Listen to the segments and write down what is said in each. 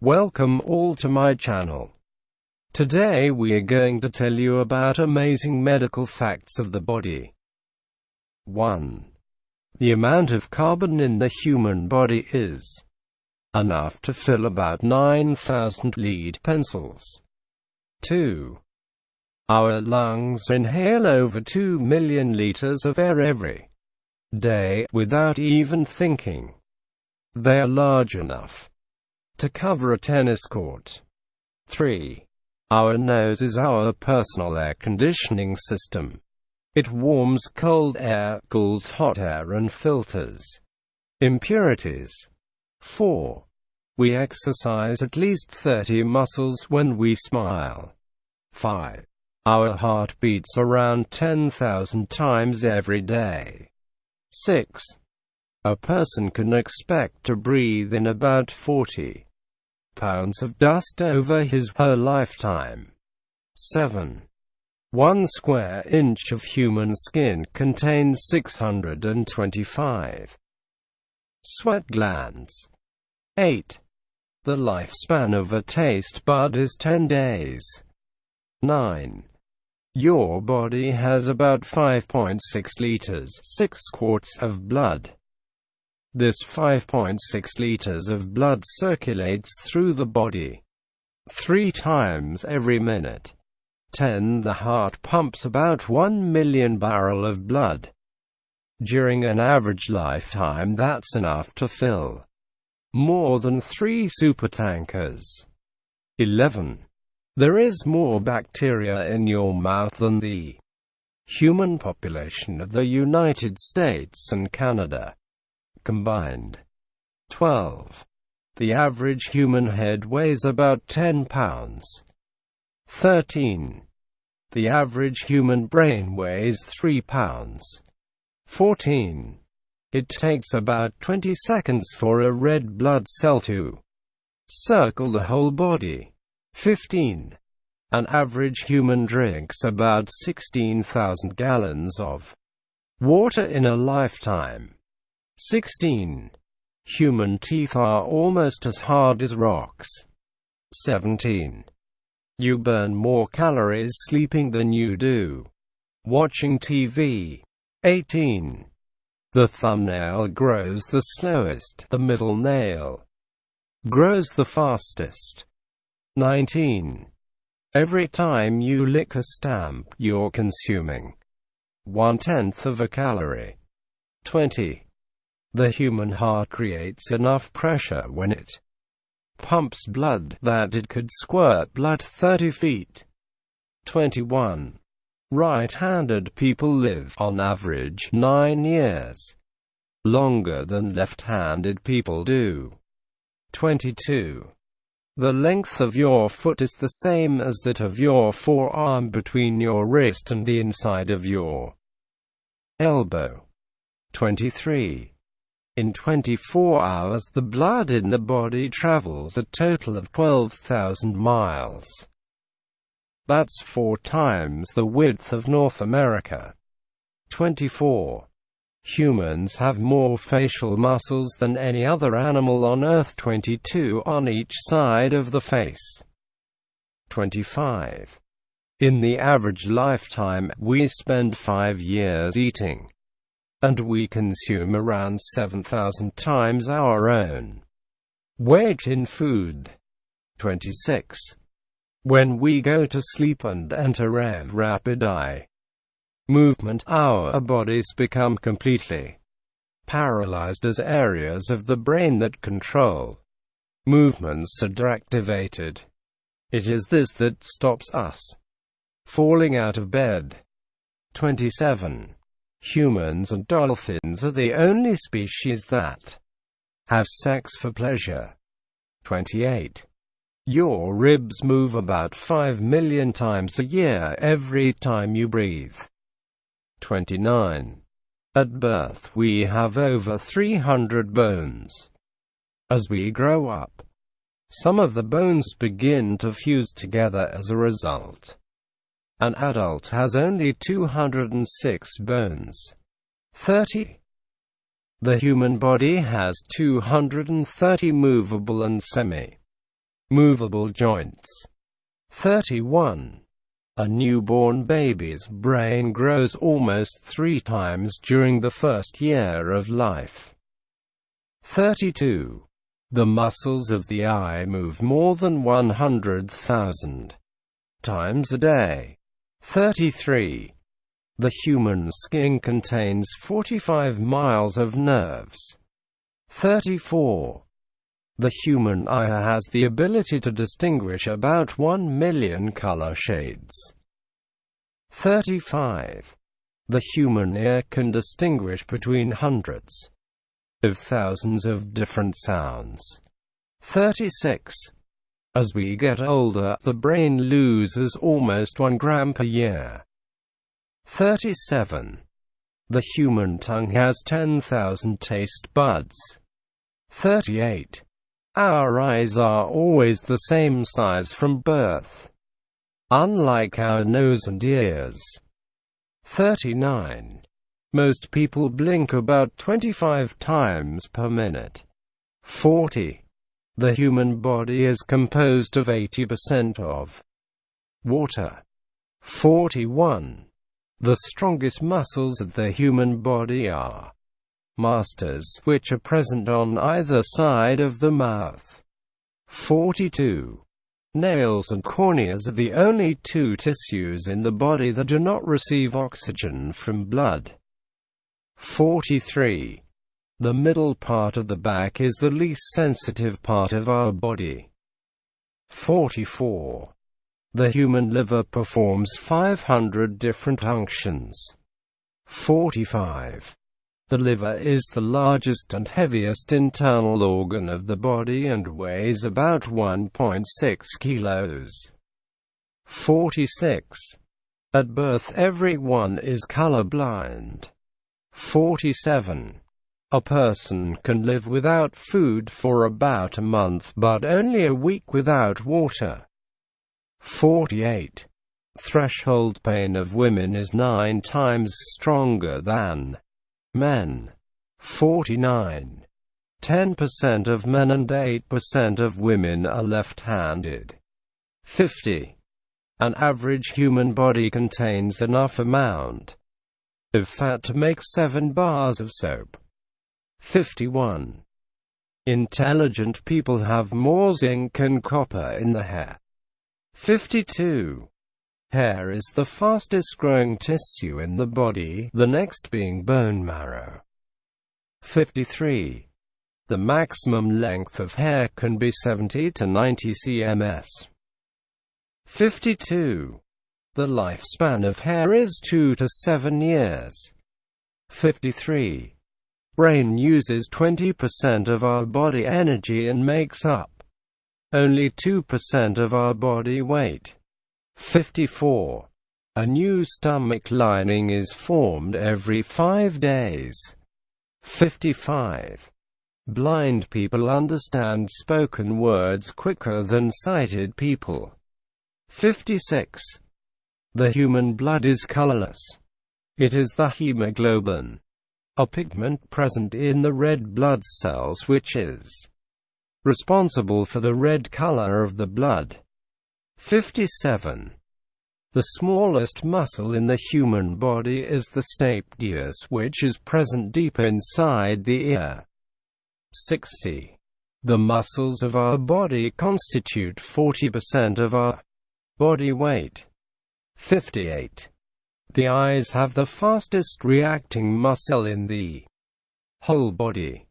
Welcome all to my channel. Today we are going to tell you about amazing medical facts of the body. 1. The amount of carbon in the human body is enough to fill about 9,000 lead pencils. 2. Our lungs inhale over 2 million liters of air every day without even thinking. They are large enough to cover a tennis court. 3. Our nose is our personal air conditioning system. It warms cold air, cools hot air and filters impurities. 4. We exercise at least 30 muscles when we smile. 5. Our heart beats around 10,000 times every day. 6. A person can expect to breathe in about 40 pounds of dust over his/her lifetime. 7. 1 square inch of human skin contains 625 sweat glands. 8. The lifespan of a taste bud is 10 days. 9. Your body has about 5.6 liters, 6 quarts of blood. This 5.6 liters of blood circulates through the body 3 times every minute. 10. The heart pumps about 1 million barrels of blood during an average lifetime. That's enough to fill more than 3 supertankers. 11. There is more bacteria in your mouth than the human population of the United States and Canada combined. 12. The average human head weighs about 10 pounds. 13. The average human brain weighs 3 pounds. 14. It takes about 20 seconds for a red blood cell to circle the whole body. 15. An average human drinks about 16,000 gallons of water in a lifetime. 16. Human teeth are almost as hard as rocks. 17. You burn more calories sleeping than you do watching TV. 18. The thumbnail grows the slowest, the middle nail grows the fastest. 19. Every time you lick a stamp, you're consuming 1/10 of a calorie. 20. The human heart creates enough pressure when it pumps blood that it could squirt blood 30 feet. 21. Right-handed people live, on average, 9 years longer than left-handed people do. 22. The length of your foot is the same as that of your forearm between your wrist and the inside of your elbow. 23. In 24 hours the blood in the body travels a total of 12,000 miles. That's 4 times the width of North America. 24. Humans have more facial muscles than any other animal on Earth, 22 on each side of the face. 25. In the average lifetime, we spend 5 years eating, and we consume around 7,000 times our own weight in food. 26. When we go to sleep and enter a rapid eye movement, our bodies become completely paralyzed as areas of the brain that control movements are deactivated. It is this that stops us falling out of bed. 27. Humans and dolphins are the only species that have sex for pleasure. 28. Your ribs move about 5 million times a year every time you breathe. 29. At birth we have over 300 bones. As we grow up, some of the bones begin to fuse together as a result. An adult has only 206 bones. 30. The human body has 230 movable and semi movable joints. 31. A newborn baby's brain grows almost 3 times during the first year of life. 32. The muscles of the eye move more than 100,000 times a day. 33. The human skin contains 45 miles of nerves. 34. The human eye has the ability to distinguish about 1 million color shades. 35. The human ear can distinguish between hundreds of thousands of different sounds. 36. As we get older, the brain loses almost 1 gram per year. 37. The human tongue has 10,000 taste buds. 38. Our eyes are always the same size from birth, unlike our nose and ears. 39. Most people blink about 25 times per minute. 40. The human body is composed of 80% of water. 41. The strongest muscles of the human body are masters, which are present on either side of the mouth. 42. Nails and corneas are the only 2 tissues in the body that do not receive oxygen from blood. 43. The middle part of the back is the least sensitive part of our body. 44. The human liver performs 500 different functions. 45. The liver is the largest and heaviest internal organ of the body and weighs about 1.6 kilos. 46. At birth everyone is colorblind. 47. A person can live without food for about a month, but only a week without water. 48. Threshold pain of women is 9 times stronger than men. 49. 10% of men and 8% of women are left-handed. 50. An average human body contains enough amount of fat to make 7 bars of soap. 51. Intelligent people have more zinc and copper in the hair. 52. Hair is the fastest growing tissue in the body, the next being bone marrow. 53. The maximum length of hair can be 70 to 90 cms. 52. The lifespan of hair is 2 to 7 years. 53. Brain uses 20% of our body energy and makes up only 2% of our body weight. 54. A new stomach lining is formed every 5 days. 55. Blind people understand spoken words quicker than sighted people. 56. The human blood is colorless. It is the hemoglobin, a pigment present in the red blood cells which is responsible for the red color of the blood. 57. The smallest muscle in the human body is the stapes, which is present deep inside the ear. 60. The muscles of our body constitute 40% of our body weight. 58. The eyes have the fastest reacting muscle in the whole body.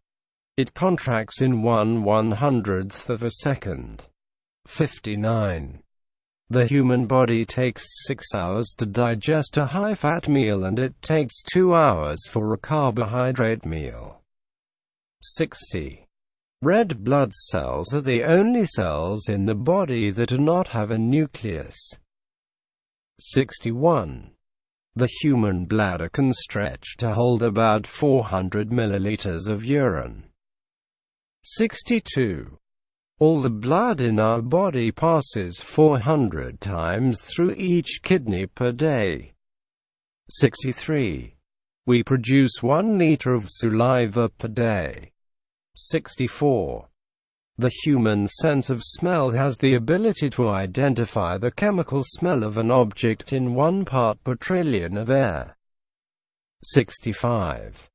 It contracts in 1/100th of a second. 59. The human body takes 6 hours to digest a high-fat meal and it takes 2 hours for a carbohydrate meal. 60. Red blood cells are the only cells in the body that do not have a nucleus. 61. The human bladder can stretch to hold about 400 milliliters of urine. 62. All the blood in our body passes 400 times through each kidney per day. 63. We produce 1 liter of saliva per day. 64. The human sense of smell has the ability to identify the chemical smell of an object in 1 part per trillion of air. 65.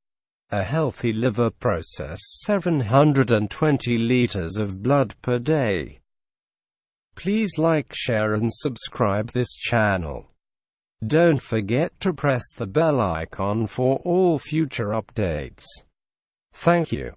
A healthy liver processes 720 liters of blood per day. Please like, share and subscribe this channel. Don't forget to press the bell icon for all future updates. Thank you.